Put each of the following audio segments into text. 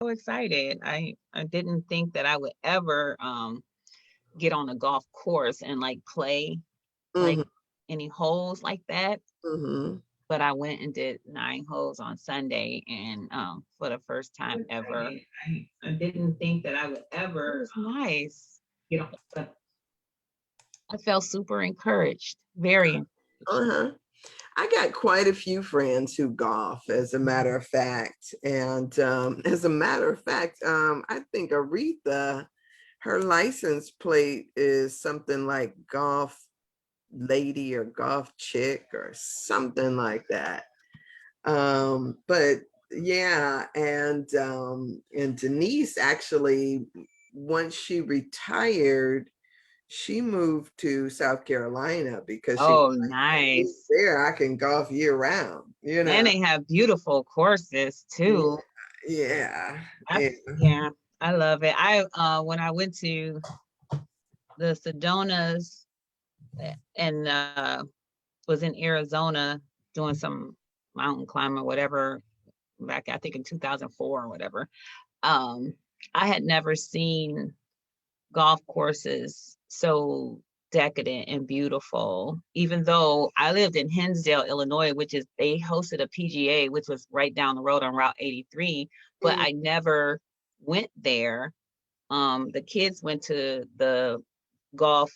So excited. I didn't think that I would ever get on a golf course and like play like Mm-hmm. any holes like that. Mm-hmm. But I went and did 9 holes on Sunday, and for the first time ever. I didn't think that I would It ever was nice. get on. But I felt super encouraged, very encouraged. uh-huh. I got quite a few friends who golf, as a matter of fact. And as a matter of fact, I think Aretha, her license plate is something like golf lady or golf chick or something like that. But yeah, and Denise actually, once she retired, she moved to South Carolina because she was Oh, like, at least nice. there I can golf year round, you And know? they have beautiful courses Yeah, too. yeah, I, yeah. yeah, I love it. I when I went to the Sedonas and was in Arizona doing some mountain climbing or whatever back I think in 2004 or whatever. Um, I had never seen golf courses so decadent and beautiful. Even though I lived in Hinsdale, Illinois, which is they hosted a PGA, which was right down the road on Route 83, but Mm, I never went there. The kids went to the golf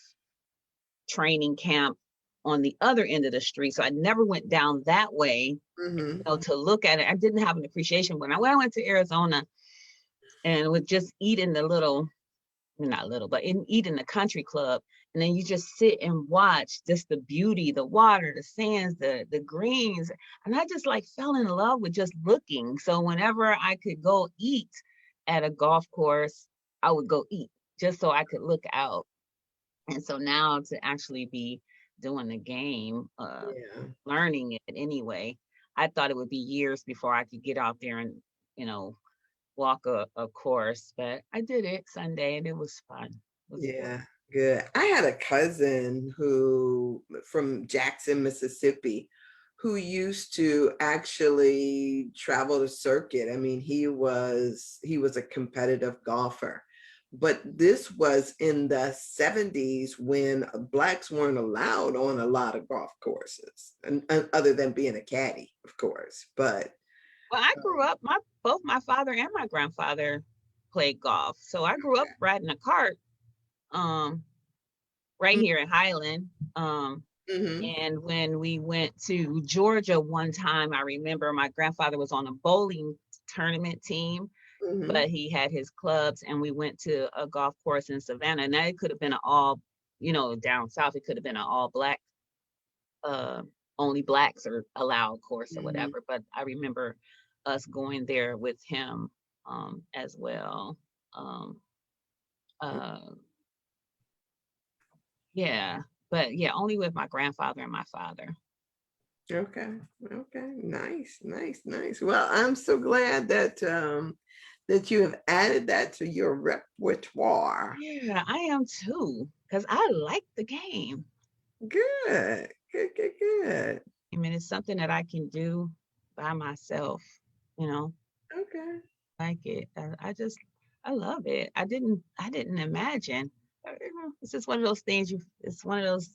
training camp on the other end of the street, so I never went down that way. mhm. To look at it, I didn't have an appreciation when I went to Arizona and would just eat in the little not little, but eat in the country club. And then you just sit and watch just the beauty, the water, the sands, the greens. And I just like fell in love with just looking. So whenever I could go eat at a golf course, I would go eat just so I could look out. And so now to actually be doing the game, Yeah. learning it anyway, I thought it would be years before I could get out there and, you know, walk a course, but I did it Sunday and it was fun. It was fun. Yeah, good. I had a cousin who from Jackson, Mississippi, who used to actually travel the circuit. I mean, he was a competitive golfer. But this was in the 70s when blacks weren't allowed on a lot of golf courses, and other than being a caddy, of course. But Well, I grew up, my both my father and my grandfather played golf. So I grew up riding a cart um right here in Highland. mm-hmm, And when we went to Georgia one time, I remember my grandfather was on a bowling tournament team, mm-hmm, but he had his clubs and we went to a golf course in Savannah. And that could have been an all, down south, it could have been an all black uh, only blacks are allowed course or mm-hmm. whatever. But I remember us going there with him as well. Um, uh, yeah, but yeah, only with my grandfather and my father. Okay. Okay. Nice. Nice. Nice. Well, I'm so glad that that you have added that to your repertoire. Yeah, I am too, because I like the game. Good. Good. Good. Good. I mean, it's something that I can do by myself, you know, Okay. like it. I love it. I didn't imagine. It's just one of those things it's one of those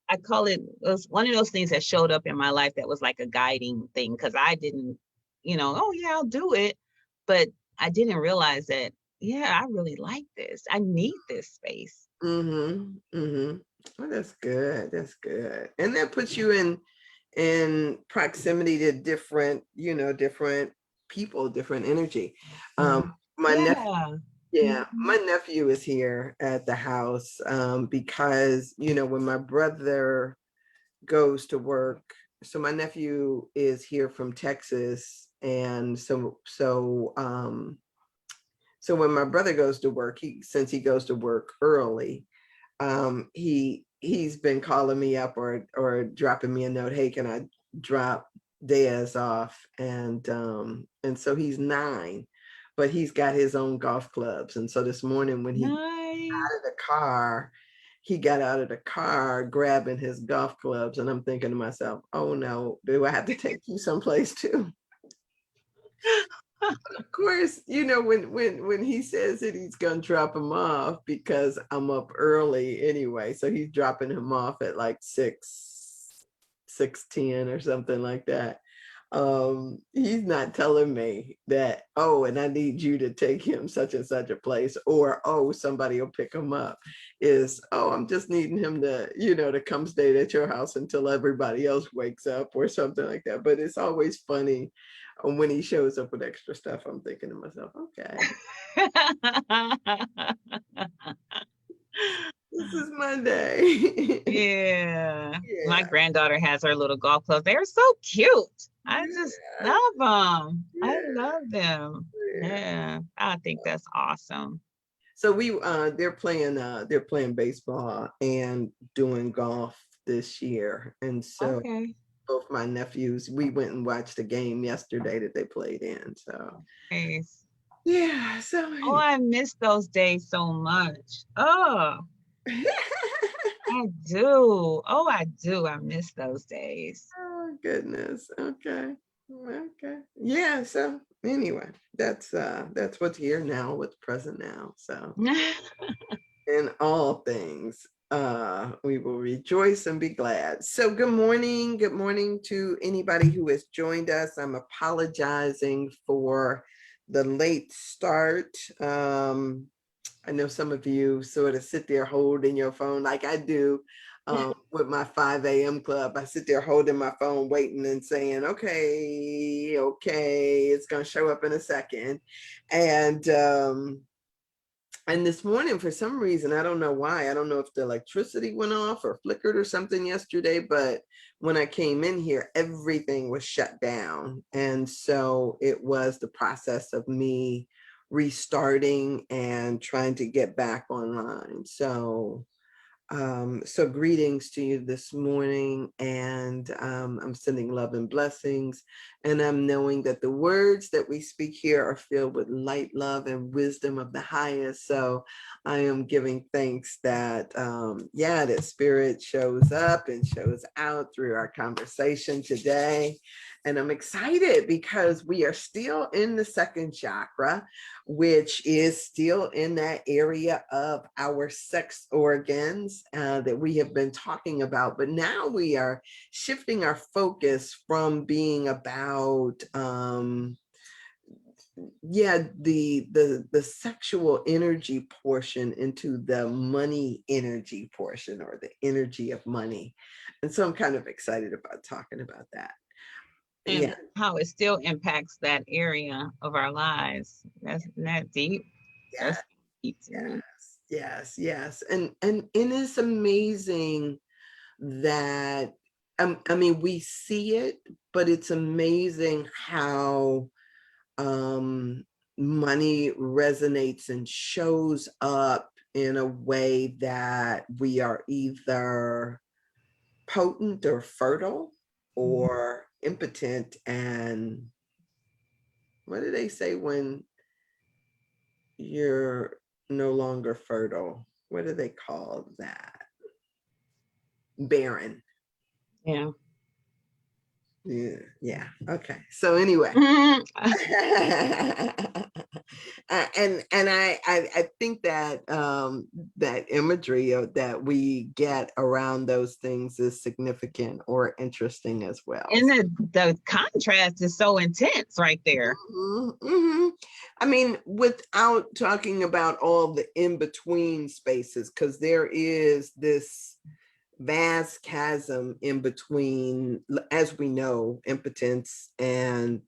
I call it was one of those things that showed up in my life that was like a guiding thing because I didn't, oh yeah, I'll do it. But I didn't realize that, yeah, I really like this. I need this space. Mm-hmm. Mm-hmm. Oh, that's good. That's good. And that puts you in proximity to different, different people, different energy. My nephew. Yeah. Yeah, Mhm. my nephew is here at the house because, when my brother goes to work, so my nephew is here from Texas. And so when my brother goes to work, since he goes to work early, he's been calling me up or dropping me a note. Hey, can I drop Diaz off? And so he's 9, but he's got his own golf clubs. And so this morning when Nice. he got out of the car grabbing his golf clubs, and I'm thinking to myself, oh no, do I have to take you someplace too? Of course, when he says that he's gonna drop him off because I'm up early anyway, so he's dropping him off at like 6:10 or something like that. He's not telling me that, oh, and I need you to take him such and such a place, or oh, somebody will pick him up. I'm just needing him to come stay at your house until everybody else wakes up or something like that. But it's always funny when he shows up with extra stuff. I'm thinking to myself, okay, this is my day. Yeah. My Yeah. granddaughter has her little golf clubs. They're so cute. I just Yeah. love them. I Yeah. love them. Yeah. Yeah. I think that's awesome. So they're playing baseball and doing golf this year. And so Okay. both my nephews, we went and watched a game yesterday that they played in. So Nice. yeah, so Oh, I miss those days so much. Oh, I do. Oh, I do. I miss those days. oh goodness. Okay. Okay. Yeah, so anyway, that's what's here now, what's present now. So in all things, we will rejoice and be glad. So good morning to anybody who has joined us. I'm apologizing for the late start. I know some of you sort of sit there holding your phone like I do with my 5 a.m. club. I sit there holding my phone, waiting and saying, okay, it's going to show up in a second. And this morning, for some reason, I don't know why, I don't know if the electricity went off or flickered or something yesterday, but when I came in here, everything was shut down. And so it was the process of me restarting and trying to get back online. So greetings to you this morning, and I'm sending love and blessings, and I'm knowing that the words that we speak here are filled with light, love, and wisdom of the highest. So I am giving thanks that, that spirit shows up and shows out through our conversation today. And I'm excited because we are still in the second chakra, which is still in that area of our sex organs that we have been talking about. But now we are shifting our focus from being about the sexual energy portion into the money energy portion, or the energy of money. And so I'm kind of excited about talking about that. And Yeah. how it still impacts that area of our lives. That's that deep. Yeah. That's deep to me. Yes. And it's amazing that I mean, we see it, but it's amazing how money resonates and shows up in a way that we are either potent or fertile, or impotent. And what do they say when you're no longer fertile? What do they call that? Barren. Yeah. Yeah. Okay. So anyway, and I think that that imagery that we get around those things is significant or interesting as well. And the contrast is so intense right there. Mm-hmm. I mean, without talking about all the in-between spaces, because there is this vast chasm in between, as we know, impotence and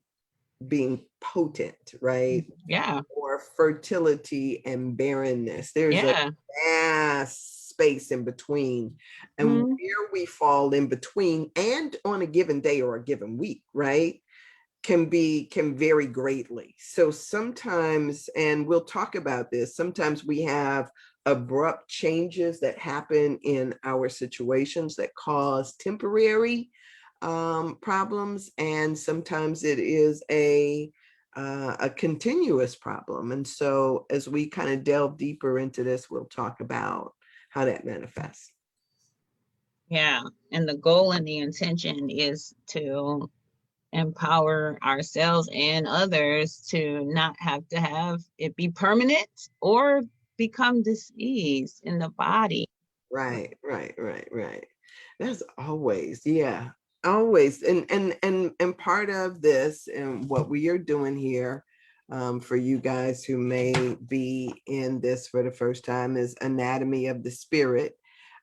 being potent, right? Yeah. Or fertility and barrenness. There's a Yeah. vast space in between. And where we fall in between, and on a given day or a given week, right, can vary greatly. So sometimes, and we'll talk about this, sometimes we have abrupt changes that happen in our situations that cause temporary problems, and sometimes it is a continuous problem. And so as we kind of delve deeper into this, we'll talk about how that manifests. Yeah. And the goal and the intention is to empower ourselves and others to not have to have it be permanent or become disease in the body. Right, right, right, right. That's always, yeah, always. And part of this and what we are doing here, for you guys who may be in this for the first time, is Anatomy of the Spirit.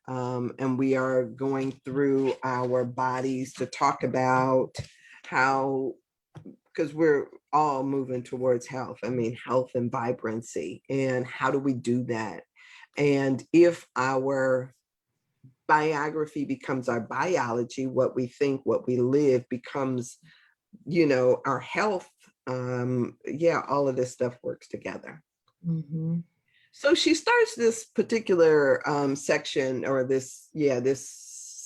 And we are going through our bodies to talk about how, because we're all moving towards health. I mean, health and vibrancy. And how do we do that? And if our biography becomes our biology, what we think, what we live becomes, our health. Yeah, all of this stuff works together. Mm-hmm. So she starts this particular section, or this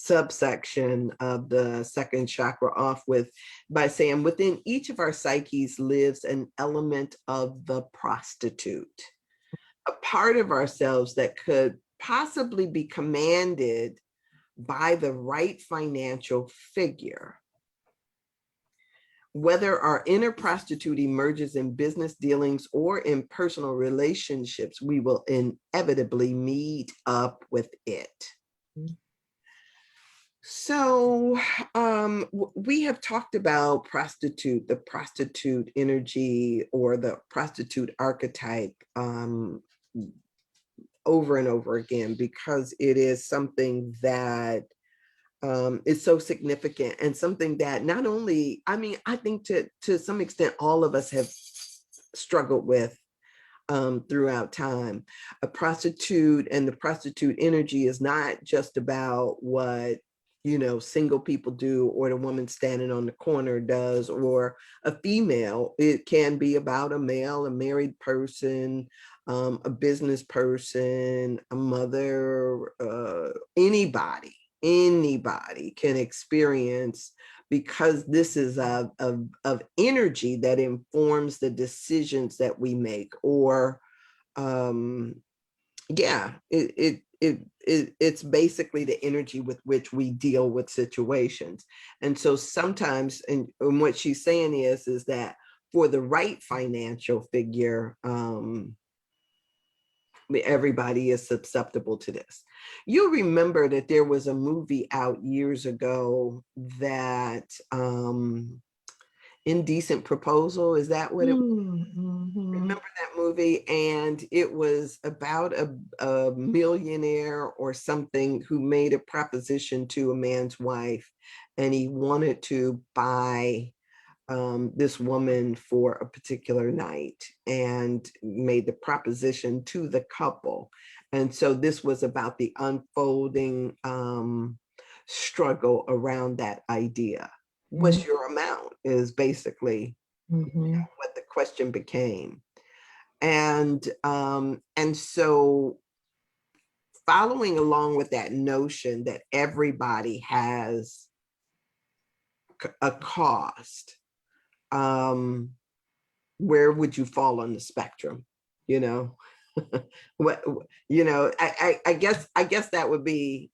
subsection of the second chakra off with by saying, within each of our psyches lives an element of the prostitute, a part of ourselves that could possibly be commanded by the right financial figure. Whether our inner prostitute emerges in business dealings or in personal relationships, we will inevitably meet up with it. So we have talked about the prostitute energy, or the prostitute archetype, over and over again, because it is something that is so significant, and something that not only, I mean, I think to some extent, all of us have struggled with throughout time. A prostitute and the prostitute energy is not just about what, single people do, or the woman standing on the corner does, or a female. It can be about a male, a married person, a business person, a mother, anybody can experience, because this is of energy that informs the decisions that we make, or it's basically the energy with which we deal with situations. And so sometimes, and what she's saying is that for the right financial figure, everybody is susceptible to this. You'll remember that there was a movie out years ago that Indecent Proposal, is that what it was? Mm-hmm. Remember that movie? And it was about a millionaire or something who made a proposition to a man's wife, and he wanted to buy this woman for a particular night, and made the proposition to the couple. And so this was about the unfolding struggle around that idea. What's your amount is basically what the question became. And so following along with that notion that everybody has a cost, where would you fall on the spectrum? What, I guess that would be,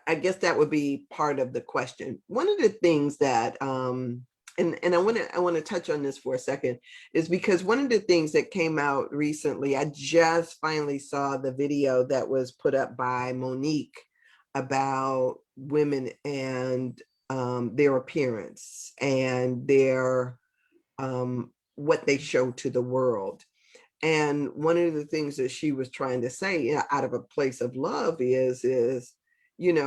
that would be part of the question. One of the things that and I want to touch on this for a second, is because one of the things that came out recently, I just finally saw the video that was put up by Monique about women and their appearance and their what they show to the world. And one of the things that she was trying to say, out of a place of love, is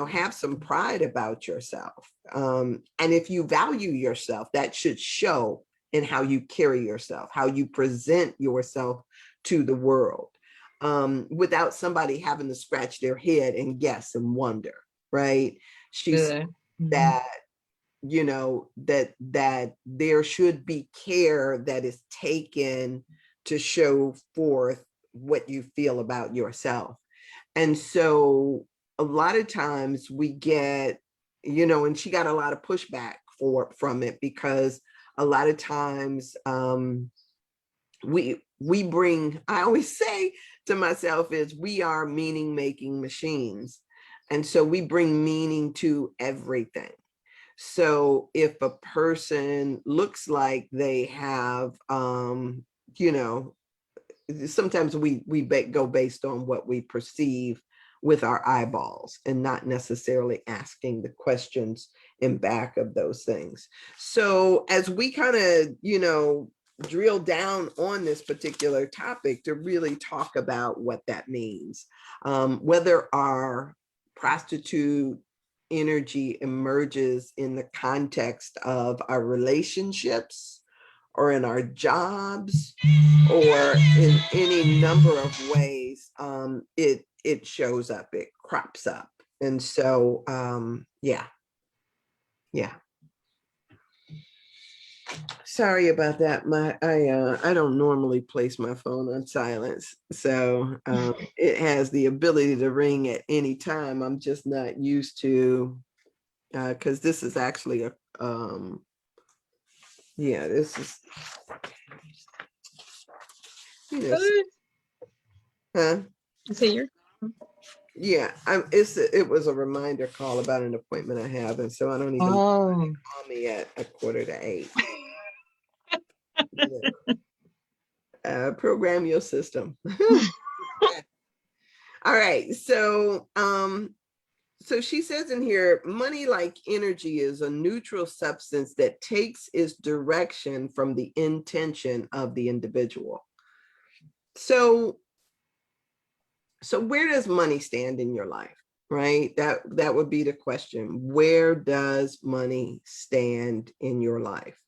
have some pride about yourself. And if you value yourself, that should show in how you carry yourself, how you present yourself to the world, without somebody having to scratch their head and guess and wonder, right? She said that, that there should be care that is taken to show forth what you feel about yourself. And so a lot of times we get, and she got a lot of pushback from it, because a lot of times we bring, I always say to myself, is we are meaning making machines. And so we bring meaning to everything. So if a person looks like they have, you know, sometimes we go based on what we perceive with our eyeballs and not necessarily asking the questions in back of those things. So as we kind of, you know, drill down on this particular topic to really talk about what that means, whether our prostitute energy emerges in the context of our relationships or in our jobs or in any number of ways, it shows up, it crops up. And so yeah. Sorry about that. I don't normally place my phone on silence, so it has the ability to ring at any time. I'm just not used to, because this is actually a yeah, this is, you know, huh? So you're Yeah, it was a reminder call about an appointment I have, and so I don't even oh call me at 7:45. Program your system. All right, so she says in here, money like energy is a neutral substance that takes its direction from the intention of the individual. So where does money stand in your life? Right? That would be the question. Where does money stand in your life?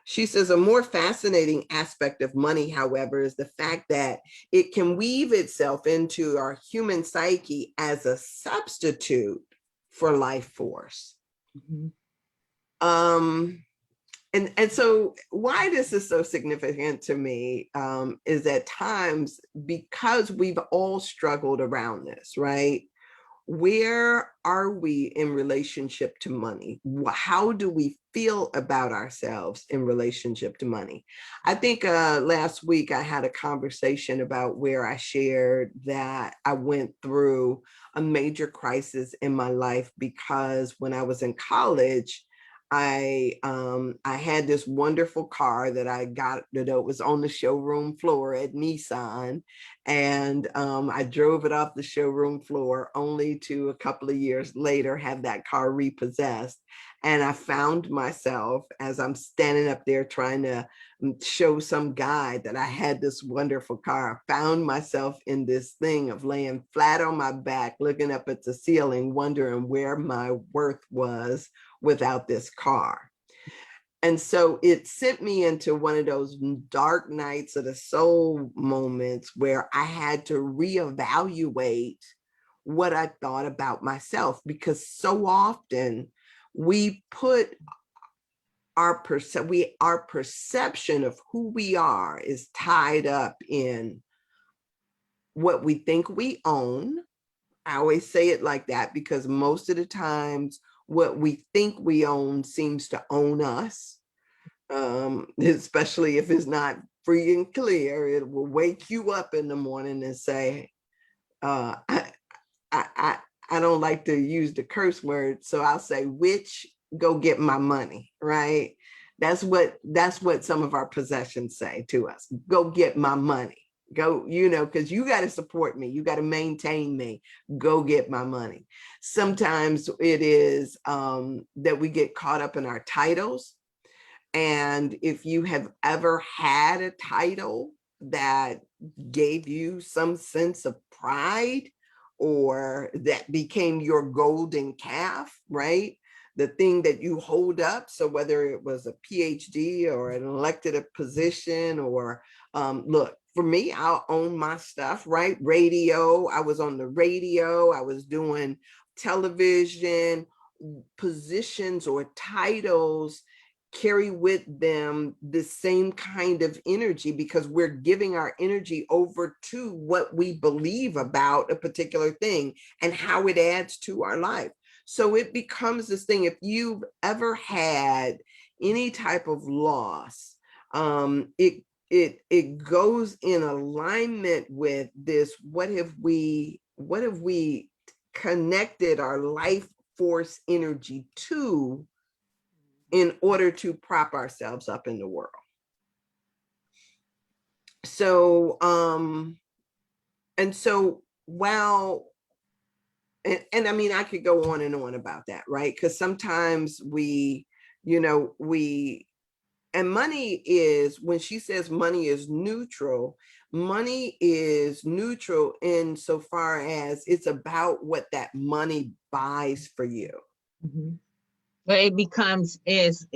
She says a more fascinating aspect of money, however, is the fact that it can weave itself into our human psyche as a substitute for life force. mhm. And so why this is so significant to me is at times, because we've all struggled around this, right? Where are we in relationship to money? How do we feel about ourselves in relationship to money? I think last week I had a conversation about where I shared that I went through a major crisis in my life because when I was in college, I had this wonderful car that I got, that it was on the showroom floor at Nissan, and I drove it off the showroom floor only to a couple of years later have that car repossessed. And I found myself as I'm standing up there trying to show some guy that I had this wonderful car, I found myself in this thing of laying flat on my back, looking up at the ceiling, wondering where my worth was without this car. And so it sent me into one of those dark nights of the soul moments where I had to reevaluate what I thought about myself, because so often we put our perception of who we are is tied up in what we think we own. I always say it like that because most of the times what we think we own seems to own us, especially if it's not free and clear. It will wake you up in the morning and say, I, I, I don't like to use the curse word, so I'll say, "Which go get my money," right? That's what some of our possessions say to us. Go get my money. Go, because you got to support me. You got to maintain me. Go get my money. Sometimes it is that we get caught up in our titles. And if you have ever had a title that gave you some sense of pride, or that became your golden calf, right? The thing that you hold up. So whether it was a PhD or an elected position, or look, for me, I'll own my stuff, right? Radio, I was on the radio, I was doing television. Positions or titles carry with them the same kind of energy, because we're giving our energy over to what we believe about a particular thing and how it adds to our life. So it becomes this thing. If you've ever had any type of loss, it goes in alignment with this. What have we connected our life force energy to in order to prop ourselves up in the world. So, and so while, and I mean, I could go on and on about that, right? Because sometimes we, and money is, when she says money is neutral insofar as it's about what that money buys for you. Mm-hmm. But it becomes is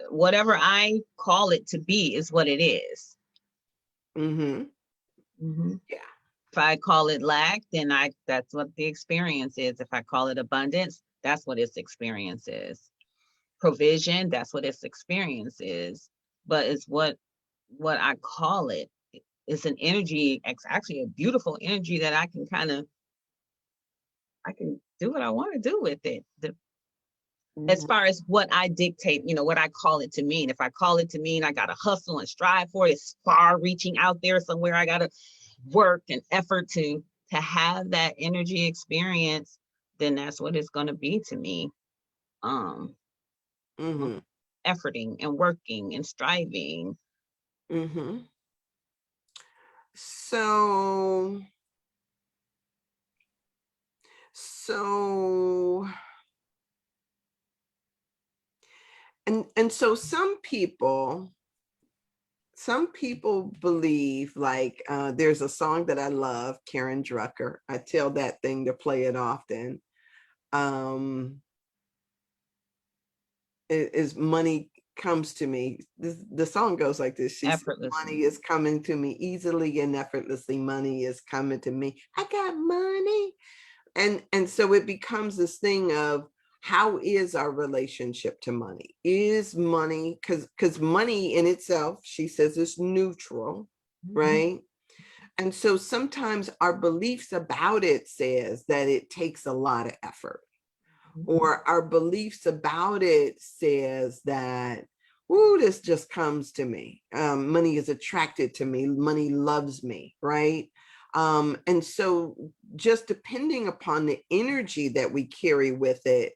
whatever I call it to be is what it is. Mm-hmm. Mm-hmm. Yeah. If I call it lack, then that's what the experience is. If I call it abundance, that's what its experience is. Provision, that's what its experience is. But it's what I call it. It's an energy, it's actually a beautiful energy that I can I can do what I want to do with it. As far as what I dictate, what I call it to mean. If I call it to mean I got to hustle and strive for it, it's far reaching out there somewhere. I got to work and effort to have that energy experience, then that's what it's going to be to me. Mm-hmm. Efforting and working and striving. Mm-hmm. So and so some people believe, like, there's a song that I love, Karen Drucker. I tell that thing to play it often. Is money comes to me. The song goes like this. She says, money is coming to me easily and effortlessly. Money is coming to me. I got money. And so it becomes this thing of, how is our relationship to money? Is money, because money in itself, she says, is neutral, right? And so sometimes our beliefs about it says that it takes a lot of effort, or our beliefs about it says that, ooh, this just comes to me. Money is attracted to me. Money loves me, right? And so just depending upon the energy that we carry with it,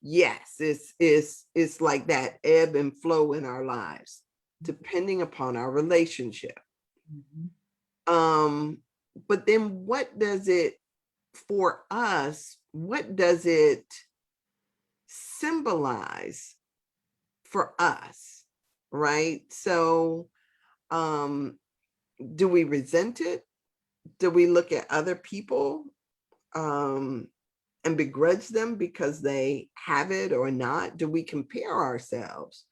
yes, it's like that ebb and flow in our lives, depending upon our relationship. But then what does it, for us, what does it symbolize for us, right? So do we resent it? Do we look at other people and begrudge them because they have it or not? Do we compare ourselves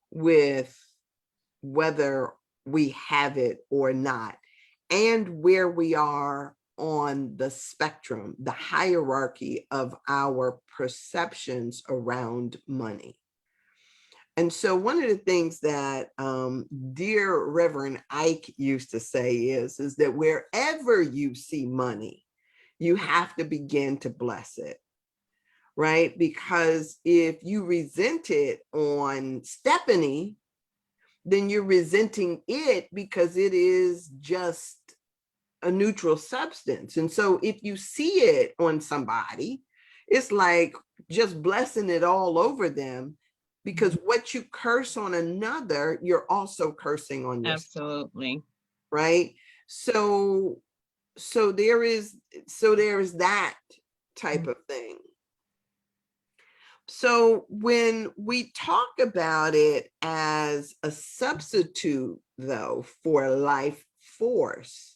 with whether we have it or not, and where we are on the spectrum, the hierarchy of our perceptions around money? And so one of the things that dear Reverend Ike used to say is that wherever you see money, you have to begin to bless it, right? Because if you resent it on Stephanie, then you're resenting it because it is just a neutral substance. And so if you see it on somebody, it's like just blessing it all over them, because what you curse on another, you're also cursing on yourself. Absolutely. Right? So there is that type of thing. So when we talk about it as a substitute, though, for life force,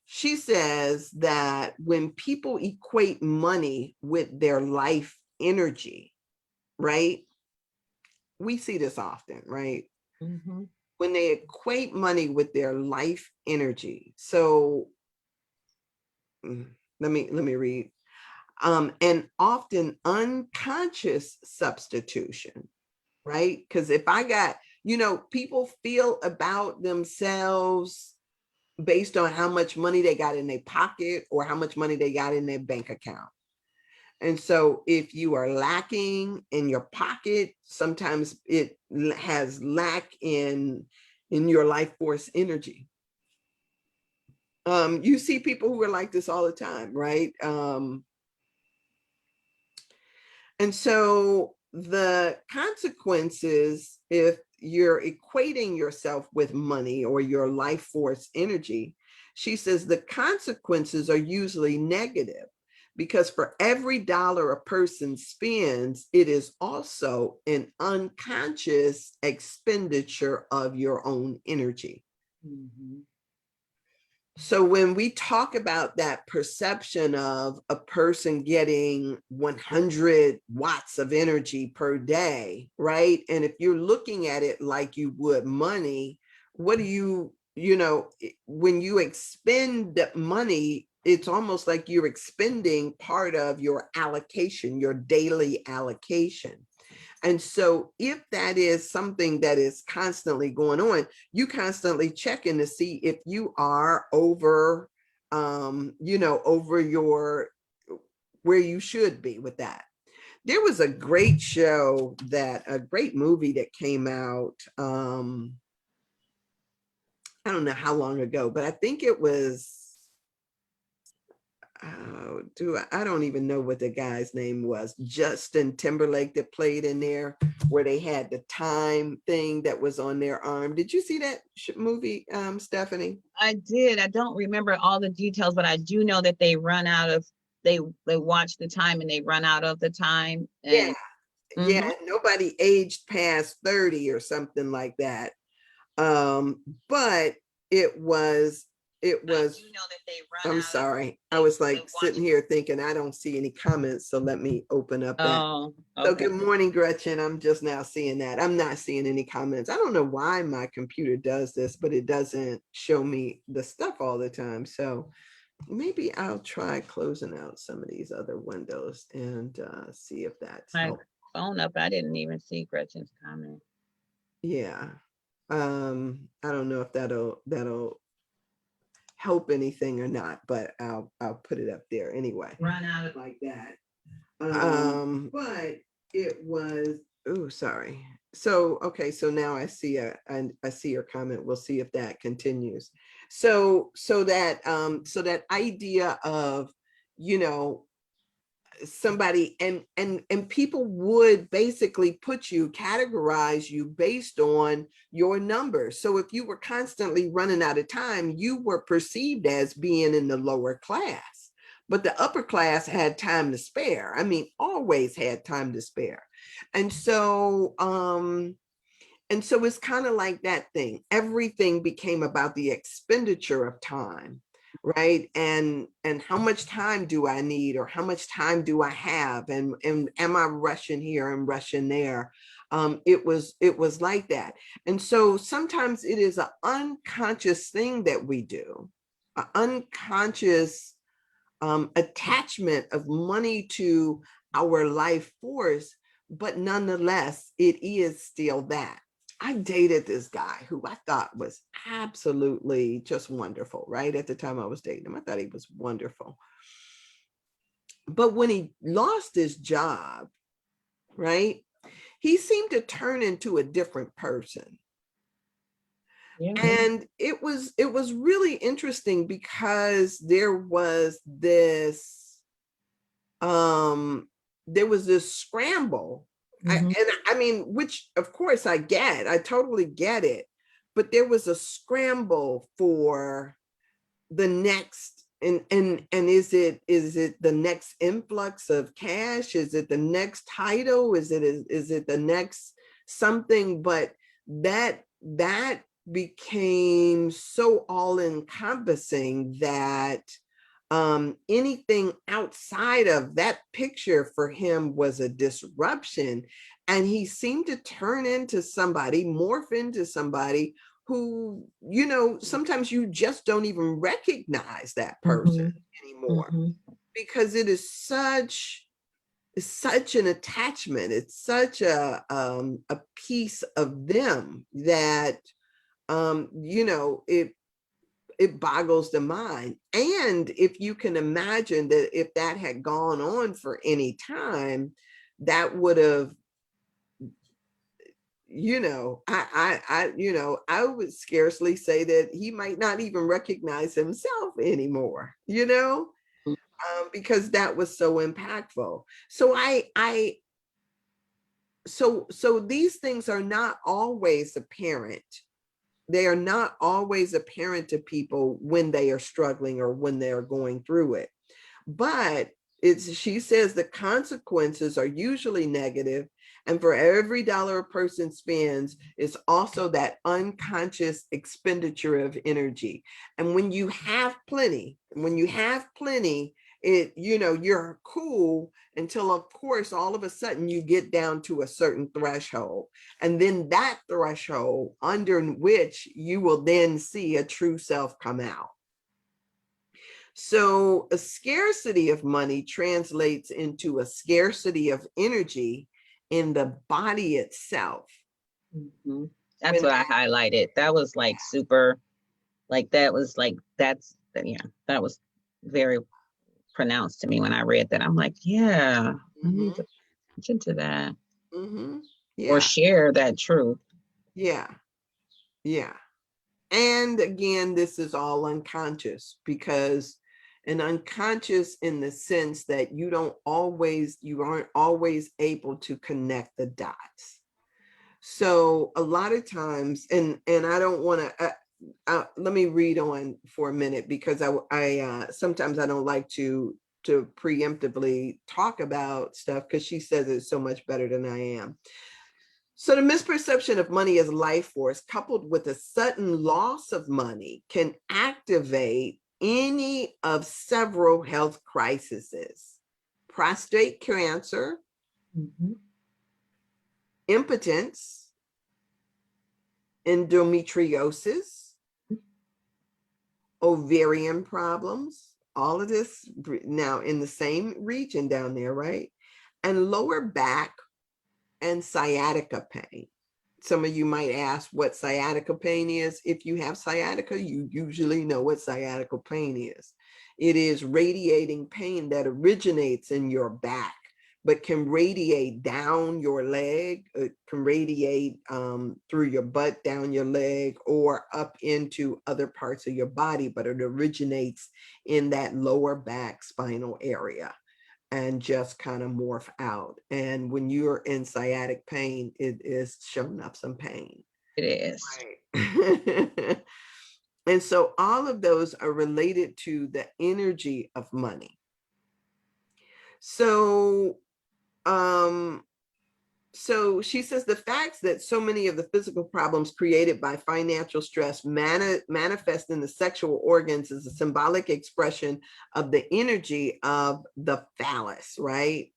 she says that when people equate money with their life energy, right? We see this often, right? Mm-hmm. When they equate money with their life energy. So let me read. An often unconscious substitution, right? Because if I got, people feel about themselves based on how much money they got in their pocket or how much money they got in their bank account. And so if you are lacking in your pocket, sometimes it has lack in your life force energy. You see people who are like this all the time, right? And so the consequences, if you're equating yourself with money or your life force energy, she says the consequences are usually negative, because for every dollar a person spends, it is also an unconscious expenditure of your own energy. Mm-hmm. So when we talk about that perception of a person getting 100 watts of energy per day, right? And if you're looking at it like you would money, what do you know, when you expend money, it's almost like you're expending part of your allocation, your daily allocation. And so if that is something that is constantly going on, you constantly checking to see if you are over, over your, where you should be with that. There was a great a great movie that came out, I don't know how long ago, but I think it was, I don't even know what the guy's name was. Justin Timberlake, that played in there, where they had the time thing that was on their arm. Did you see that movie, Stephanie? I did. I don't remember all the details, but I do know that they run out of, they watch the time and they run out of the time. Yeah. And Yeah, nobody aged past 30 or something like that. But it was, I do know that they run I'm out sorry. of, I was they like watch. sitting here thinking, I don't see any comments, so let me open up that. Oh, So okay. good morning, Gretchen. I'm just now seeing that. I'm not seeing any comments. I don't know why my computer does this, but it doesn't show me the stuff all the time. So maybe I'll try closing out some of these other windows and see if that's My helpful. phone up. I didn't even see Gretchen's comment. Yeah. I don't know if that'll help anything or not, but I'll put it up there anyway. Run out of Like that. But it was, oh, sorry. So, okay, so now I see I see your comment. We'll see if that continues. So that idea of, you know, somebody, and people would basically categorize you based on your numbers. So if you were constantly running out of time, you were perceived as being in the lower class, but the upper class had time to spare. I mean, always had time to spare. And so it's kind of like that thing. Everything became about the expenditure of time, right? And how much time do I need, or how much time do I have, and am I rushing here and rushing there? It was like that. And so sometimes it is an unconscious thing that we do, an unconscious attachment of money to our life force, but nonetheless, it is still that. I dated this guy who I thought was absolutely just wonderful, right? At the time I was dating him, I thought he was wonderful. But when he lost his job, right, he seemed to turn into a different person. Yeah. And it was really interesting, because there was this scramble. Mm-hmm. I mean, which of course I totally get it, but there was a scramble for the next, and is it the next influx of cash? Is it the next title? Is it the next something? But that became so all encompassing that anything outside of that picture for him was a disruption. And he seemed to morph into somebody who, sometimes you just don't even recognize that person anymore, because it is such an attachment. It's such a piece of them that, it boggles the mind. And if you can imagine that if that had gone on for any time, that would have, I would scarcely say that he might not even recognize himself anymore, because that was so impactful. So so these things are not always apparent. They are not always apparent to people when they are struggling or when they are going through it. But she says the consequences are usually negative, and for every dollar a person spends, it's also that unconscious expenditure of energy. And when you have plenty, you're cool until, of course, all of a sudden you get down to a certain threshold. And then that threshold under which you will then see a true self come out. So a scarcity of money translates into a scarcity of energy in the body itself. Mm-hmm. That's what I highlighted. That was like super, like that was like, that's, yeah, that was very pronounced to me when I read that. I'm like, yeah, I need to pay attention to that. Yeah. Or share that truth. Yeah. Yeah. And again, this is all unconscious, because an unconscious in the sense that you aren't always able to connect the dots. So a lot of times, and I don't want to, let me read on for a minute, because I sometimes I don't like to preemptively talk about stuff, because she says it so much better than I am. So the misperception of money as life force, coupled with a sudden loss of money, can activate any of several health crises: prostate cancer, impotence, endometriosis, ovarian problems, all of this now in the same region down there, right? And lower back and sciatica pain. Some of you might ask what sciatica pain is. If you have sciatica, you usually know what sciatica pain is. It is radiating pain that originates in your back, but can radiate down your leg. It can radiate through your butt, down your leg, or up into other parts of your body, but it originates in that lower back spinal area and just kind of morph out. And when you're in sciatic pain, it is showing up some pain. It is. Right. And so all of those are related to the energy of money. So she says the facts that so many of the physical problems created by financial stress manifest in the sexual organs is a symbolic expression of the energy of the phallus, right?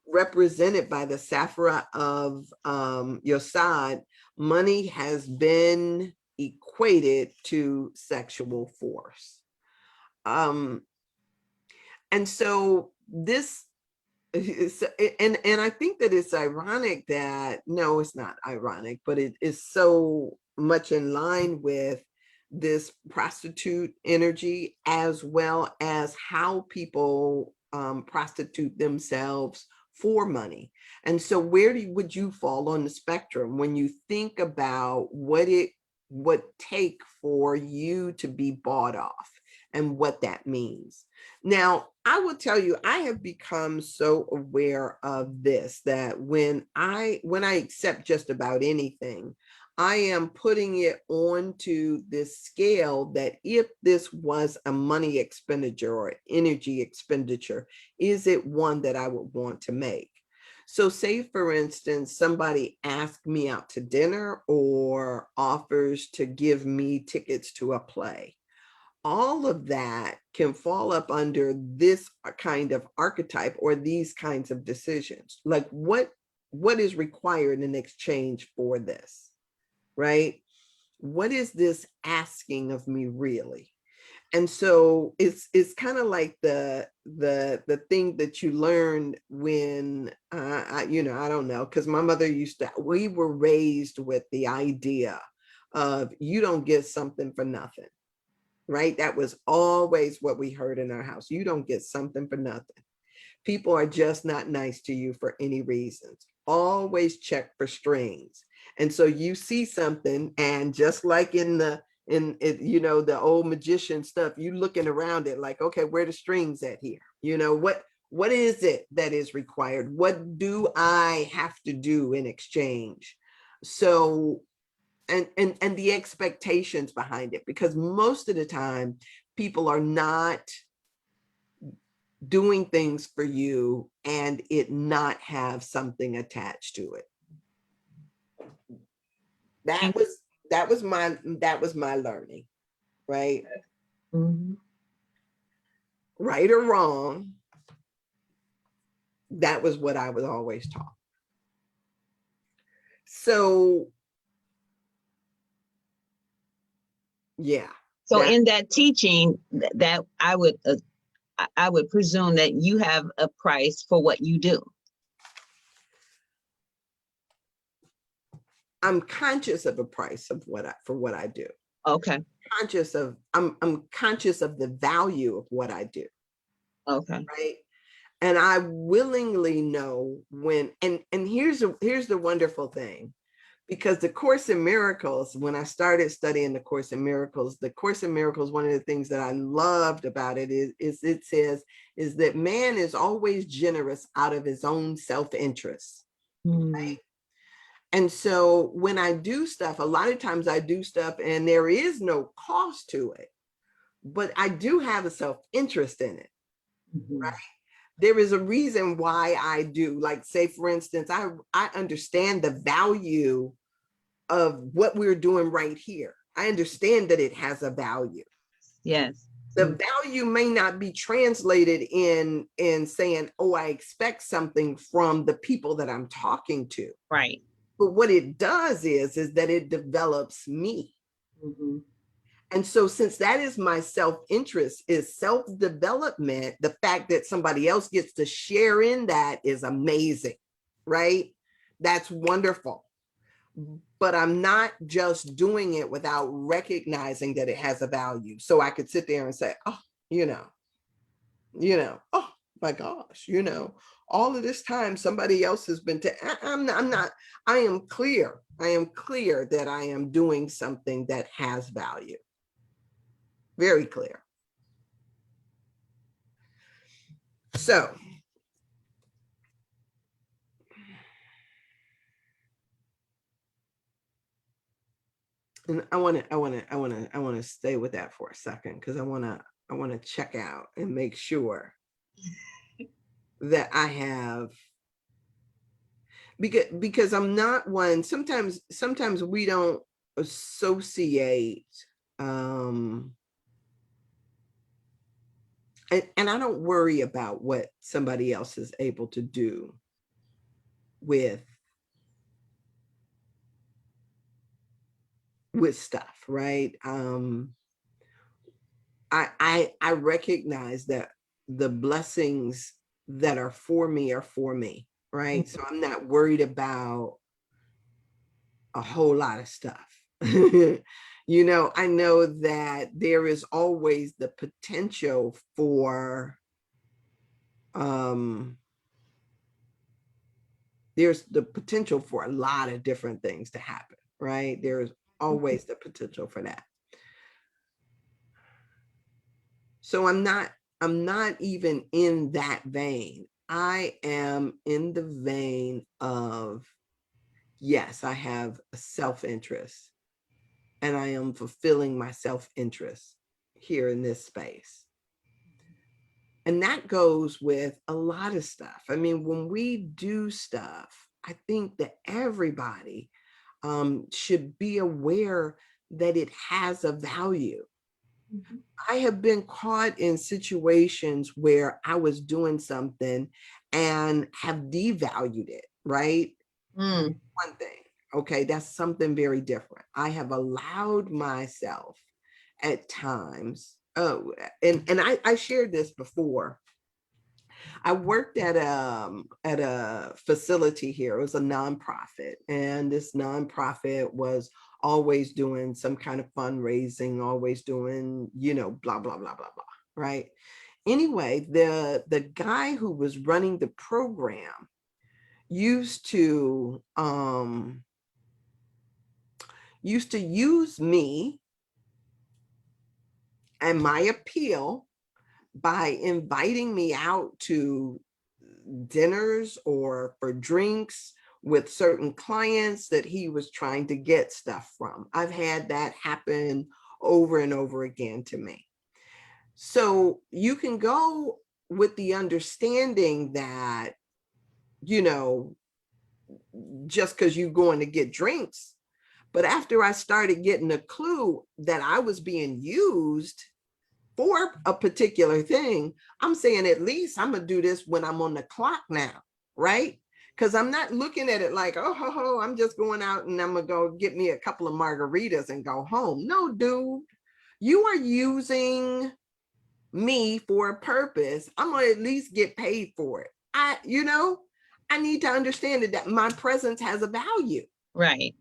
Represented by the Saphira of Yosad. Money has been equated to sexual force. And so this, and I think that it's ironic that, no, it's not ironic, but it is so much in line with this prostitute energy, as well as how people prostitute themselves for money. And so where would you fall on the spectrum when you think about what it would take for you to be bought off and what that means? Now, I will tell you, I have become so aware of this, that when I accept just about anything, I am putting it onto this scale that if this was a money expenditure or energy expenditure, is it one that I would want to make? So say, for instance, somebody asked me out to dinner or offers to give me tickets to a play. All of that can fall up under this kind of archetype or these kinds of decisions. Like what is required in exchange for this, right? What is this asking of me really? And so it's kind of like the thing that you learn when I don't know, because my mother we were raised with the idea of you don't get something for nothing. Right? That was always what we heard in our house. You don't get something for nothing. People are just not nice to you for any reasons. Always check for strings. And so you see something, and just like in the old magician stuff, you looking around it like, okay, where the strings at here? What What is it that is required? What do I have to do in exchange? So, and the expectations behind it, because most of the time people are not doing things for you and it not have something attached to it. That was my learning, right? Mhm. Right or wrong, that was what I was always taught. So yeah. So in that teaching, that I would presume that you have a price for what you do. I'm conscious of a price of for what I do. Okay. I'm conscious of the value of what I do. Okay. Right. And I willingly know when, and here's the wonderful thing, because the Course in Miracles, when I started studying the Course in Miracles, one of the things that I loved about it is it says is that man is always generous out of his own self-interest. Right? And so when I do stuff, a lot of times I do stuff and there is no cost to it, but I do have a self-interest in it. Right? There is a reason why I do, like, say, for instance, I understand the value of what we're doing right here. I understand that it has a value. Yes. The value may not be translated in saying, oh, I expect something from the people that I'm talking to. Right. But what it does is that it develops me. Mm-hmm. And so since that is my self-interest, is self-development, the fact that somebody else gets to share in that is amazing, right? That's wonderful. But I'm not just doing it without recognizing that it has a value. So I could sit there and say, oh, oh my gosh, all of this time somebody else has been, I am clear that I am doing something that has value. Very clear. So and I want to stay with that for a second, because I want to check out and make sure that I have, because I'm not one, sometimes we don't associate and I don't worry about what somebody else is able to do with stuff, right? I recognize that the blessings that are for me, right? So I'm not worried about a whole lot of stuff. I know that there is always the potential for there's the potential for a lot of different things to happen, right? There's always the potential for that. So I'm not even in that vein. I am in the vein of, yes, I have a self-interest and I am fulfilling my self-interest here in this space. And that goes with a lot of stuff. I mean, when we do stuff, I think that everybody should be aware that it has a value. Mm-hmm. I have been caught in situations where I was doing something and have devalued it, right? One thing, okay, that's something very different. I have allowed myself at times, and I shared this before. I worked at a facility here. It was a nonprofit, and this nonprofit was always doing some kind of fundraising, always doing, blah, blah, blah, blah, blah, right? Anyway, the guy who was running the program used to use me and my appeal by inviting me out to dinners or for drinks with certain clients that he was trying to get stuff from. I've had that happen over and over again to me. So you can go with the understanding that, you know, just because you're going to get drinks. But after I started getting a clue that I was being used for a particular thing, I'm saying at least I'm gonna do this when I'm on the clock now, right? Because I'm not looking at it like, oh, I'm just going out and I'm gonna go get me a couple of margaritas and go home. No, dude, you are using me for a purpose. I'm gonna at least get paid for it. I need to understand that my presence has a value. Right.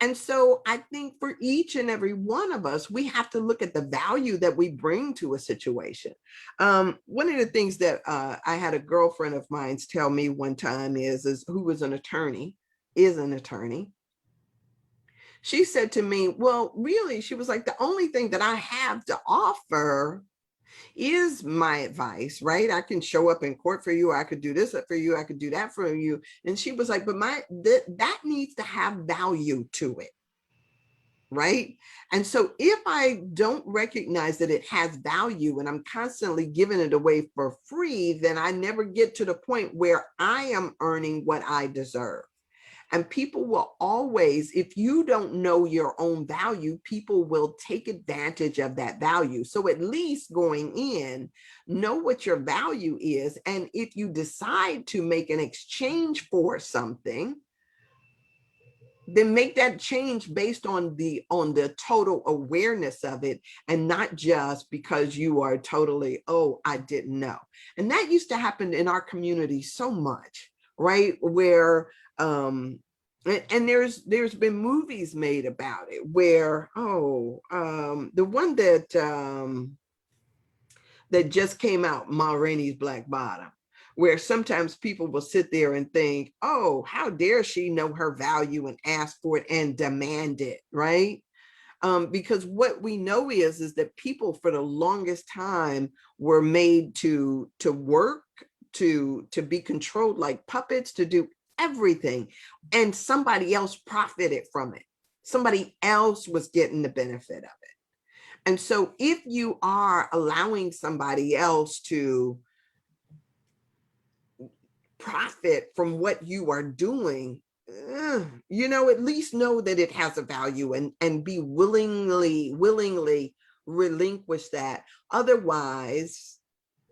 And so I think for each and every one of us, we have to look at the value that we bring to a situation. One of the things that I had a girlfriend of mine tell me one time is who was an attorney, is an attorney. She said to me, well, really, she was like, the only thing that I have to offer is my advice, right? I can show up in court for you. I could do this for you. I could do that for you. And she was like, but that needs to have value to it. Right. And so if I don't recognize that it has value and I'm constantly giving it away for free, then I never get to the point where I am earning what I deserve. And people will always, if you don't know your own value, people will take advantage of that value. So at least going in, know what your value is. And if you decide to make an exchange for something, then make that change based on the total awareness of it, and not just because you are totally, oh, I didn't know. And that used to happen in our community so much, right? Where and there's been movies made about it where, the one that just came out, Ma Rainey's Black Bottom, where sometimes people will sit there and think, oh, how dare she know her value and ask for it and demand it, right? Because what we know is that people for the longest time were made to work, to be controlled like puppets, to do everything, and somebody else profited from it. Somebody else was getting the benefit of it. And so if you are allowing somebody else to profit from what you are doing, at least know that it has a value, and be willingly relinquish that. Otherwise,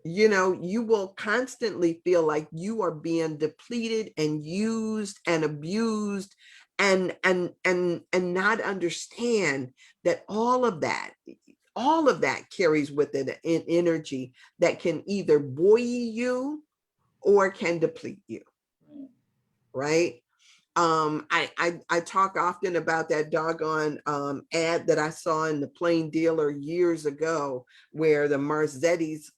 you will constantly feel like you are being depleted and used and abused, and not understand that all of that carries with it an energy that can either buoy you or can deplete you, right? I talk often about that doggone ad that I saw in the Plain Dealer years ago, where the Marzetti's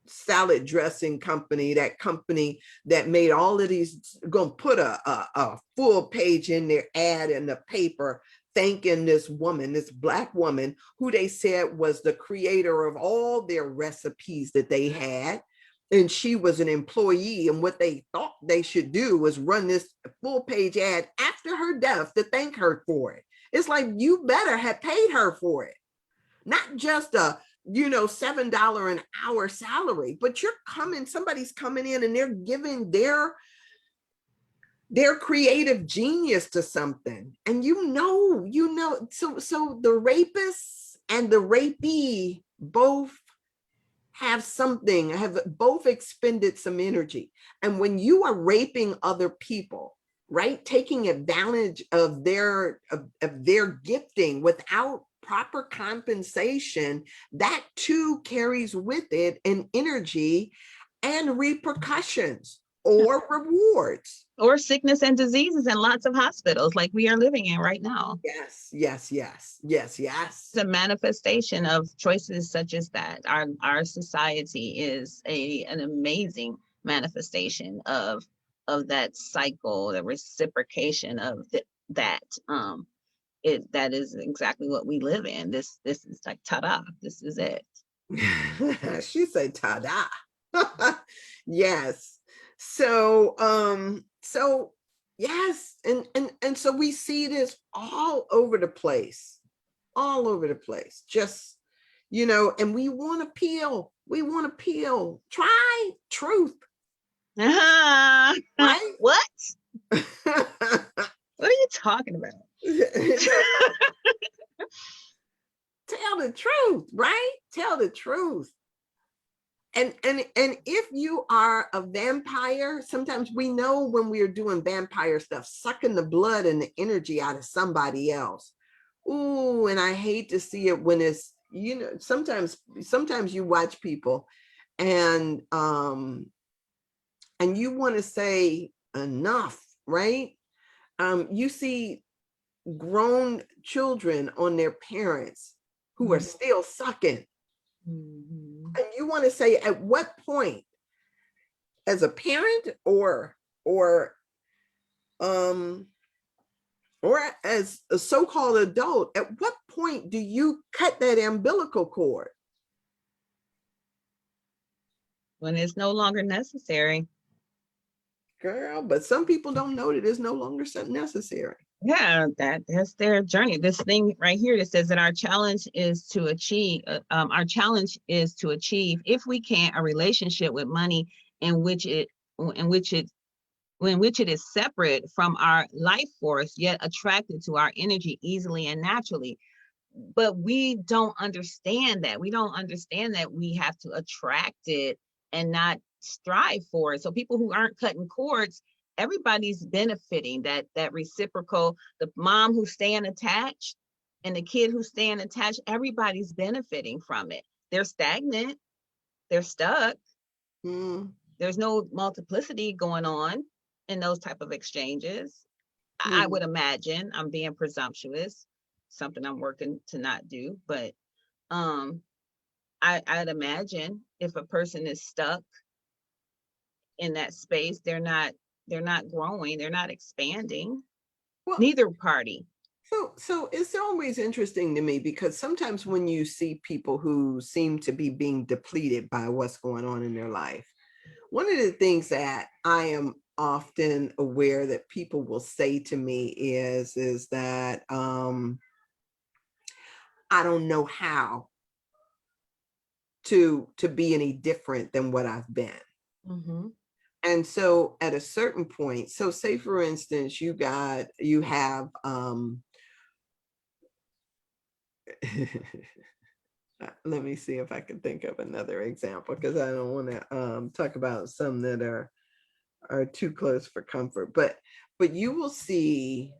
salad dressing company, that company that made all of these, gonna put a full page in their ad in the paper, thanking this woman, this Black woman, who they said was the creator of all their recipes that they had. And she was an employee, and what they thought they should do was run this full page ad after her death to thank her for it. It's like, you better have paid her for it. Not just a $7 an hour salary, but somebody's coming in and they're giving their creative genius to something. And so the rapists and the rapee both have both expended some energy. And when you are raping other people, right, taking advantage of their gifting without proper compensation, that too carries with it an energy and repercussions or rewards. Or sickness and diseases in lots of hospitals like we are living in right now. Yes. It's a manifestation of choices such as that. Our society is an amazing manifestation of that cycle, the reciprocation of that. That is exactly what we live in. This is like, ta-da, this is it. She said, "Ta-da." Yes. So yes, and so we see this all over the place, all over the place. Just, and we want to peel. We want to peel. Try truth, right? What? What are you talking about? Tell the truth, right? Tell the truth. And if you are a vampire, sometimes we know when we are doing vampire stuff, sucking the blood and the energy out of somebody else. Ooh, and I hate to see it when it's, sometimes you watch people and you want to say enough, right? You see grown children on their parents who are still sucking. Mm-hmm. And you want to say, at what point, as a parent or um or as a so-called adult, at what point do you cut that umbilical cord? When it's no longer necessary. Girl, but some people don't know that it's no longer necessary. Yeah, that's their journey. This thing right here that says that our challenge is to achieve. If we can, a relationship with money in which it is separate from our life force, yet attracted to our energy easily and naturally. But we don't understand that. We don't understand that we have to attract it and not strive for it. So people who aren't cutting cords, everybody's benefiting that reciprocal, the mom who's staying attached and the kid who's staying attached, everybody's benefiting from it. They're stagnant, they're stuck. There's no multiplicity going on in those type of exchanges. I would imagine. I'm being presumptuous, something I'm working to not do, but I'd imagine if a person is stuck in that space, they're not growing, they're not expanding. Well, neither party. So it's always interesting to me, because sometimes when you see people who seem to be being depleted by what's going on in their life, one of the things that I am often aware that people will say to me is that I don't know how to be any different than what I've been. Mm-hmm. And so at a certain point, so say for instance, you have let me see if I can think of another example, because I don't want to talk about some that are too close for comfort, but you will see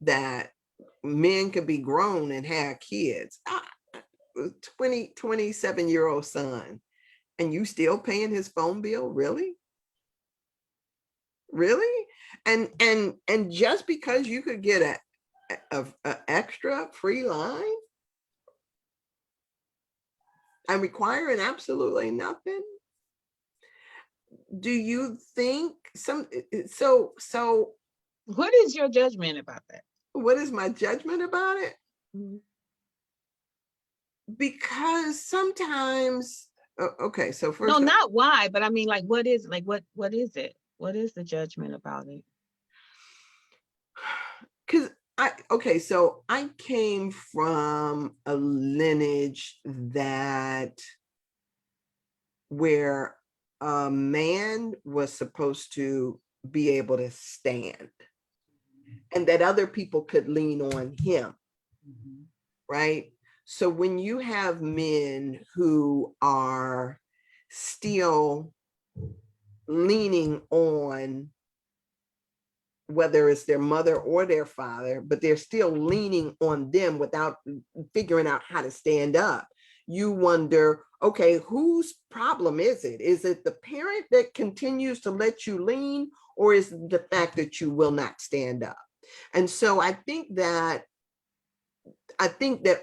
that men could be grown and have kids. 27-year-old son, and you still paying his phone bill? Really? And just because you could get a extra free line and requiring absolutely nothing? Do you think so what is your judgment about that? What is my judgment about it? Mm-hmm. Because sometimes, okay, so first, no, not why, but I mean, like, what is it? What is the judgment about it? Because so I came from a lineage where a man was supposed to be able to stand, and that other people could lean on him. Mm-hmm. Right? So when you have men who are still leaning on, whether it's their mother or their father, but they're still leaning on them without figuring out how to stand up, you wonder, okay, whose problem is it? Is it the parent that continues to let you lean, or is it the fact that you will not stand up? And so I think that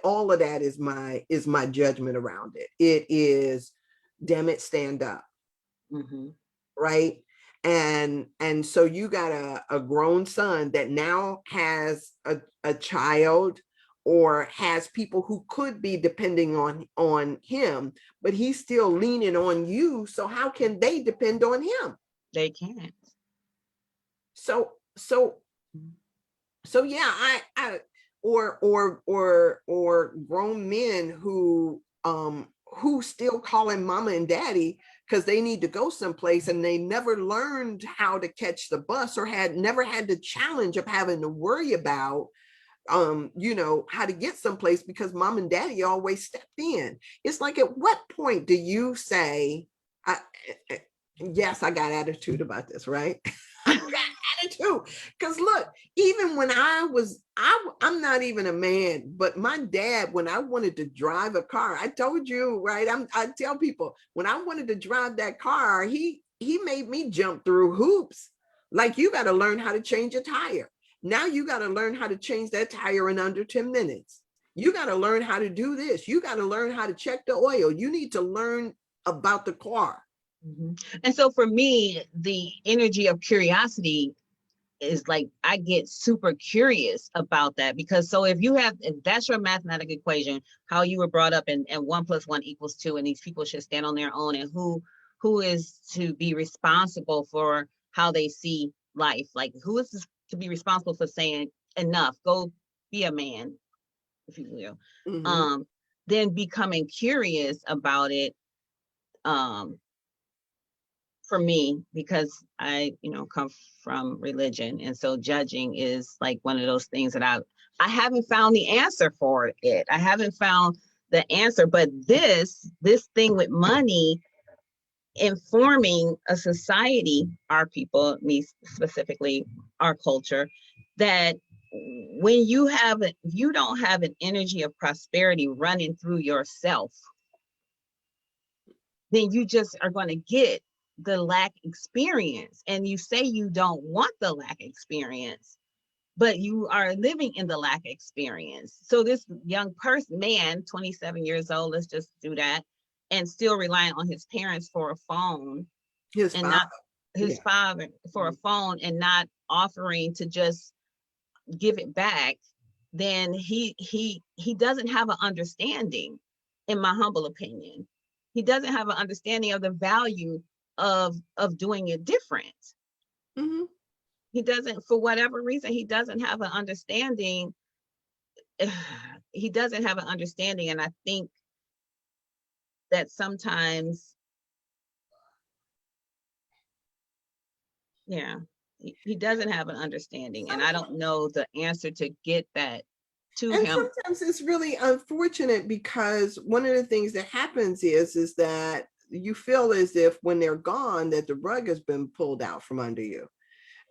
all of that is my judgment around it. It is, damn it, stand up. Mm-hmm. Right? And so you got a grown son that now has a child or has people who could be depending on him, but he's still leaning on you. So how can they depend on him? They can't. So yeah, I or grown men who still calling mama and daddy because they need to go someplace, and they never learned how to catch the bus, or had never had the challenge of having to worry about how to get someplace because mom and daddy always stepped in. It's like, at what point do you say, yes, I got attitude about this, right? I got attitude. Because look, even when I'm not even a man, but my dad, when I wanted to drive a car, I told you, right? I tell people, when I wanted to drive that car, he made me jump through hoops. Like, you got to learn how to change a tire. Now you got to learn how to change that tire in under 10 minutes. You got to learn how to do this. You got to learn how to check the oil. You need to learn about the car. And so for me, the energy of curiosity is like, I get super curious about that, because so if that's your mathematical equation, how you were brought up, and 1 + 1 = 2, and these people should stand on their own, and who is to be responsible for how they see life, like who is to be responsible for saying enough, go be a man, if you will. Mm-hmm. Then becoming curious about it, for me, because I, come from religion, and so judging is like one of those things that I haven't found the answer for it. I haven't found the answer, but this thing with money informing a society, our people, me specifically, our culture, that when you don't have an energy of prosperity running through yourself, then you just are going to get the lack experience. And you say you don't want the lack experience, but you are living in the lack experience. So this young man, 27 years old, let's just do that, and still relying on his parents for a phone, His and father. not his father for a phone, and not offering to just give it back, then he doesn't have an understanding, in my humble opinion. He doesn't have an understanding of the value of doing it different. Mm-hmm. He doesn't, for whatever reason, he doesn't have an understanding. He doesn't have an understanding, and I think that sometimes, yeah, he doesn't have an understanding, and I don't know the answer to get that to And him. sometimes it's really unfortunate, because one of the things that happens is that you feel as if when they're gone, that the rug has been pulled out from under you,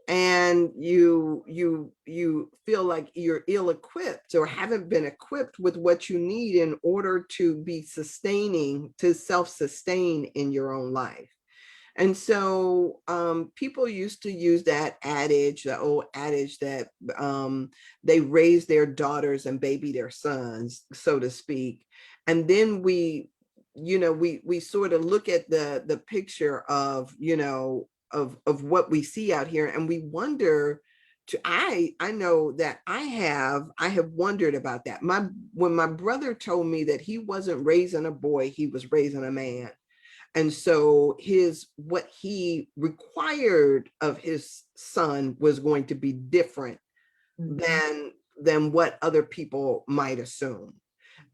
and you feel like you're ill-equipped, or haven't been equipped with what you need in order to be self-sustain in your own life. And so people used to use that adage, the old adage that they raise their daughters and baby their sons, so to speak. And then we sort of look at the picture of, of what we see out here, and we wonder. I know that I have wondered about that. When my brother told me that he wasn't raising a boy, he was raising a man. And so what he required of his son was going to be different than what other people might assume.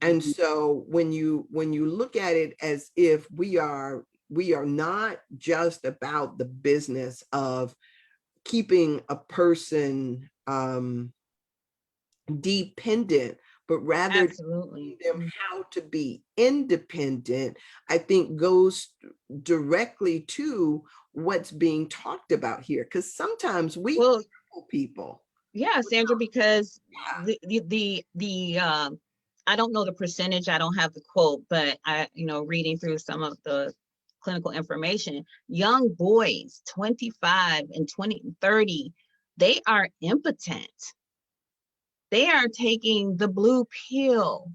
And so when you look at it as if we are not just about the business of keeping a person dependent, but rather Absolutely. them how to be independent, I think goes directly to what's being talked about here. Because sometimes we tell people. Yeah, Sandra, because the I don't know the percentage, I don't have the quote, but reading through some of the clinical information, young boys 25 and 20 and 30, they are impotent. They are taking the blue pill.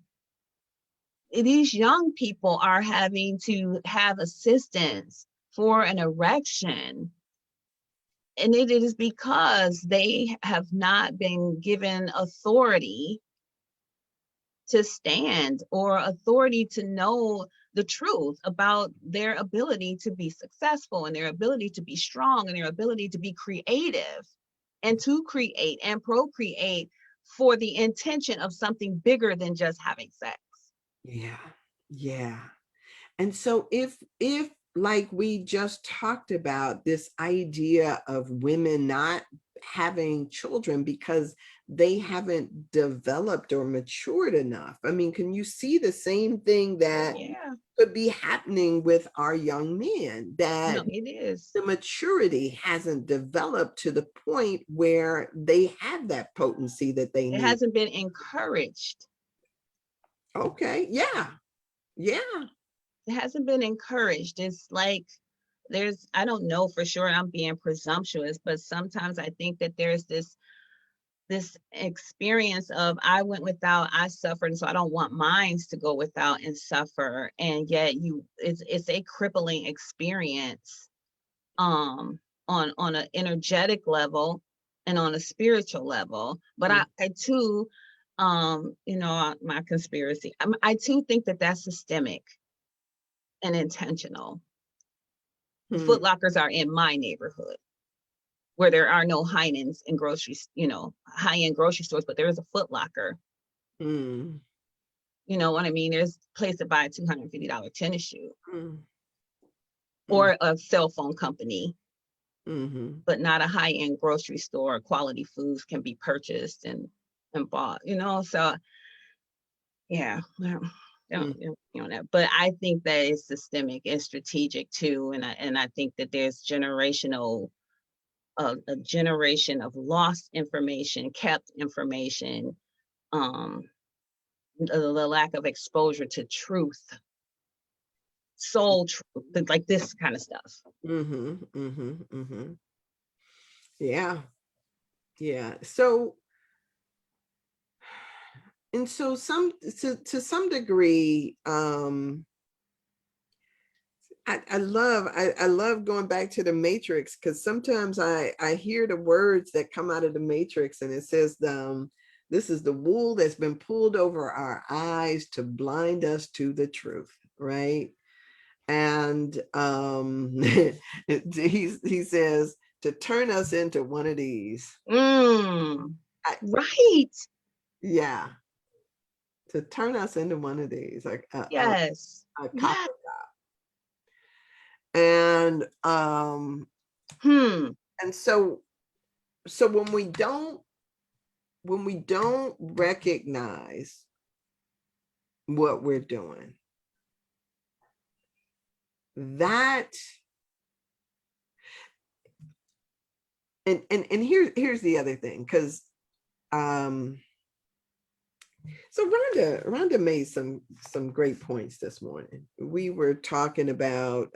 These young people are having to have assistance for an erection. And it is because they have not been given authority to stand or authority to know the truth about their ability to be successful and their ability to be strong and their ability to be creative and to create and procreate for the intention of something bigger than just having sex. Yeah. Yeah. And so if like we just talked about, this idea of women not having children because they haven't developed or matured enough. I mean, can you see the same thing that Yeah, could be happening with our young men, no, that it is. the maturity hasn't developed to the point where they have that potency that they It need? hasn't been encouraged. Okay. Yeah. Yeah. It hasn't been encouraged. It's like I don't know for sure, I'm being presumptuous, but sometimes I think that there's this experience of I went without, I suffered, and so I don't want mine to go without and suffer. And yet it's a crippling experience on an energetic level and on a spiritual level. But I too my conspiracy, I too think that that's systemic and intentional. Mm-hmm. Foot Lockers are in my neighborhood where there are no Heinens in groceries, high-end grocery stores, but there is a Foot Locker. Mm-hmm. You know what I mean? There's a place to buy a $250 tennis shoe Mm-hmm. or a cell phone company, Mm-hmm. but not a high-end grocery store. Quality foods can be purchased and bought, So yeah, well, don't know. But I think that it's systemic and strategic too. And I think that there's a generation of lost information, kept information, um, the lack of exposure to truth, soul truth, like this kind of stuff. Mm-hmm. Mm-hmm. Mm-hmm. Yeah. Yeah. So, and so to some degree, I love going back to the Matrix, because sometimes I hear the words that come out of the Matrix, and it says, this is the wool that's been pulled over our eyes to blind us to the truth, right? And he says to turn us into one of these. I, Right. yeah, to turn us into one of these, like Yes. a Yeah. copper. And Hmm. and so when we don't recognize what we're doing, that and here's the other thing, because um so Rhonda made some great points this morning. We were talking about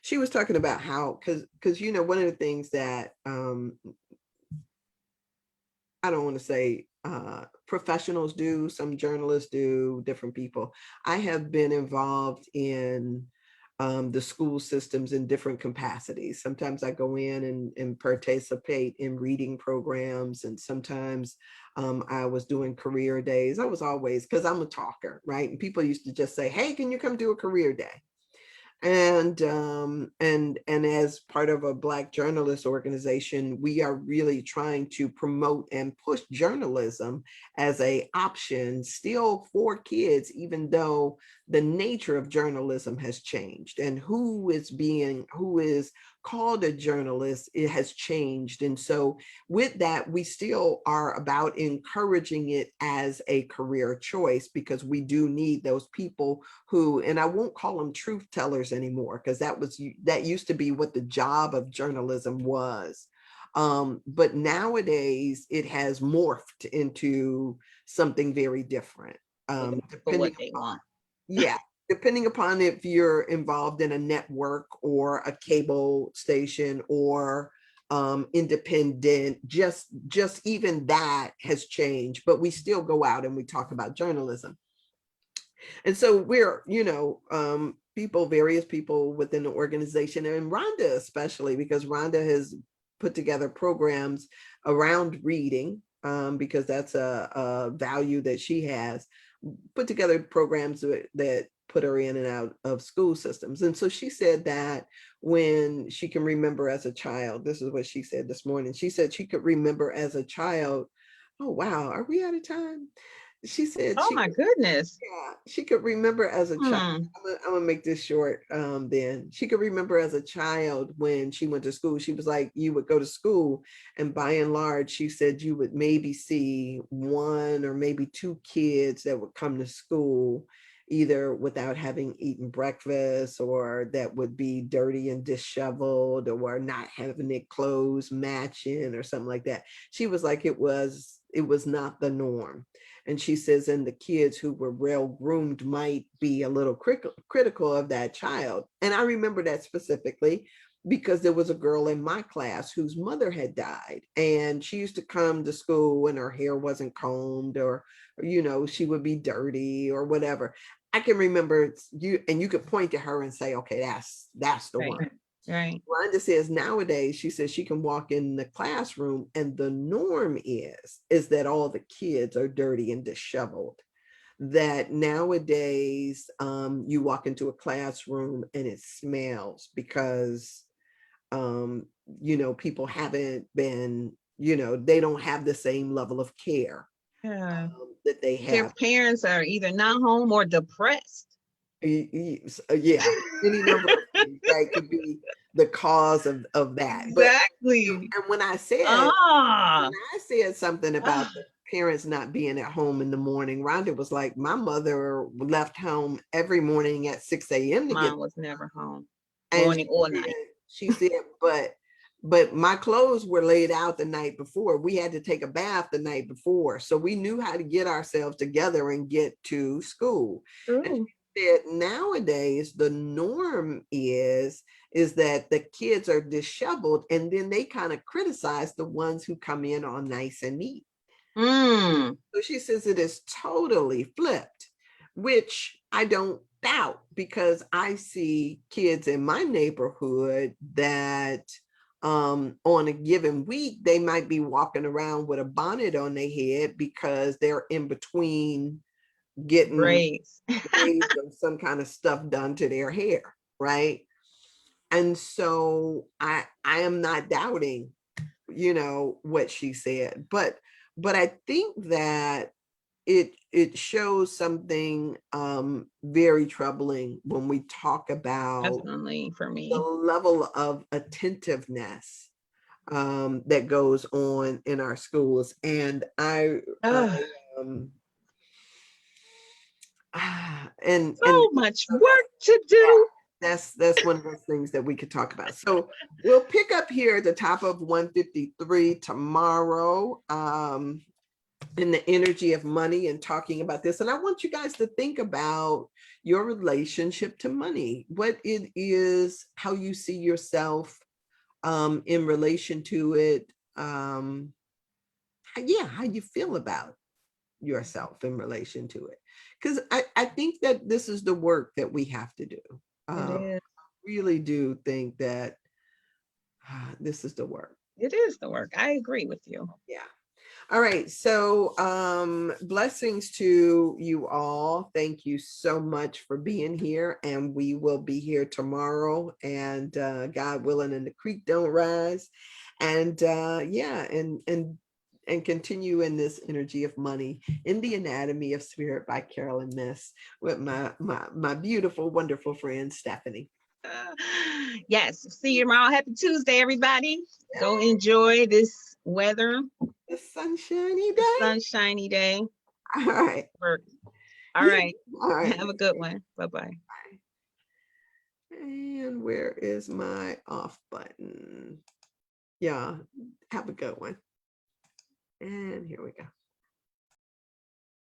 she was talking about how, because one of the things that I don't want to say professionals do, some journalists do, different people. I have been involved in the school systems in different capacities. Sometimes I go in and participate in reading programs, and sometimes I was doing career days. I was always, because I'm a talker, right? And people used to just say, hey, can you come do a career day? And as part of a Black journalist organization, we are really trying to promote and push journalism as a option still for kids, even though the nature of journalism has changed, and who is called a journalist, it has changed. And so with that, we still are about encouraging it as a career choice, because we do need those people who, and I won't call them truth tellers anymore, because that used to be what the job of journalism was. But nowadays it has morphed into something very different. For what Depending they upon, want. yeah, depending upon if you're involved in a network or a cable station or independent, just even that has changed. But we still go out and we talk about journalism. And so we're, various people within the organization, and Rhonda especially, because Rhonda has put together programs around reading because that's a value that she has, put together programs that put her in and out of school systems. And so she said that when she can remember as a child, this is what she said this morning. She said she could remember as a child. Oh, wow. Are we out of time? She said Oh my goodness. yeah, she could remember as a child. Hmm. I'm gonna make this short. Then she could remember as a child when she went to school. She was like, you would go to school, and by and large, she said you would maybe see one or maybe two kids that would come to school either without having eaten breakfast, or that would be dirty and disheveled, or not having their clothes matching or something like that. She was like, it was not the norm. And she says, and the kids who were well groomed might be a little critical of that child. And I remember that specifically because there was a girl in my class whose mother had died, and she used to come to school and her hair wasn't combed, or she would be dirty or whatever. I can remember you could point to her and say, okay, that's the Right. one. Right. Rhonda says nowadays, she says she can walk in the classroom and the norm is that all the kids are dirty and disheveled. That nowadays, you walk into a classroom and it smells because, people haven't been, they don't have the same level of care Yeah. that they Their have. parents are either not home or depressed. Yeah, any number of things, right, could be the cause of that. But Exactly. and when Ah. I said something about Ah. the parents not being at home in the morning, Rhonda was like, my mother left home every morning at 6 a.m. to get, Mine was never home, and morning or night. she said, but my clothes were laid out the night before. We had to take a bath the night before. So we knew how to get ourselves together and get to school. And True. she said nowadays the norm is that the kids are disheveled, and then they kind of criticize the ones who come in all nice and neat. Mm. So she says it is totally flipped, which I don't doubt, because I see kids in my neighborhood that on a given week, they might be walking around with a bonnet on their head because they're in between getting Braids. braids or some kind of stuff done to their hair, right? And so I am not doubting, what she said, but I think that it shows something very troubling when we talk about Definitely for the me. level of attentiveness that goes on in our schools. And Ah, um, and so much work to do. that's one of those things that we could talk about. So we'll pick up here at the top of 153 tomorrow, in the energy of money, and talking about this. And I want you guys to think about your relationship to money, what it is, how you see yourself in relation to it. How you feel about yourself in relation to it. Because I think that this is the work that we have to do. It is. Really do think that this is the work. It is the work. I agree with you. Yeah. All right. So blessings to you all. Thank you so much for being here. And we will be here tomorrow. And God willing, and the creek don't rise. And and continue in this energy of money in the Anatomy of Spirit by Carolyn Miss with my beautiful, wonderful friend Stephanie. Uh, yes. See you tomorrow. Happy Tuesday, everybody. Go enjoy this weather, The sunshiny the day. sunshiny day. All right. All Yeah. right. All right. Have a good one. Bye-bye. And where is my off button? Yeah, have a good one. And here we go.